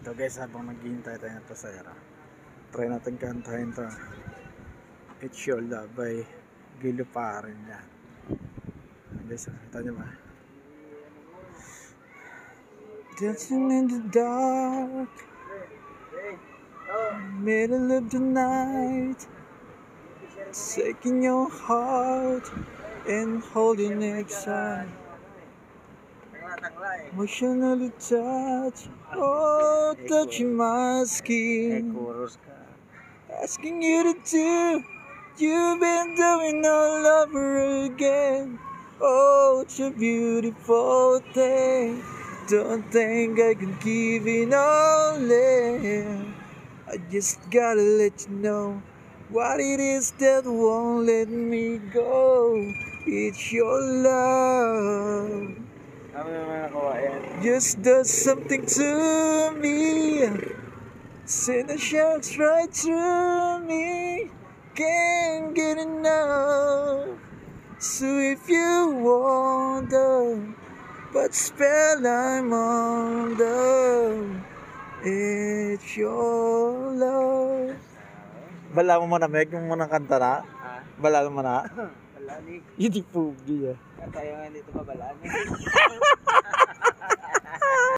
So guys, habang naghihintay tayo ng pasahero, try natin kantahin to It's Your Love by Gilo pa rin yan. Guys, kita nyo ba? Dancing in the dark, middle of the night, taking your heart and holding it tight. Emotionally touch, oh, touching my skin, asking you to do, you've been doing all over again. Oh, it's a beautiful thing. Don't think I can give it all in. I just gotta let you know what it is that won't let me go. It's your love. Just does something to me. Send a shot right through me. Can't get enough. So if you wonder what spell I'm under, it's your love. Bala mo muna, Meg, yung muna kanta na? Bala mo na? Balani. Hindi pugi ah. Tayo nga dito pa balani.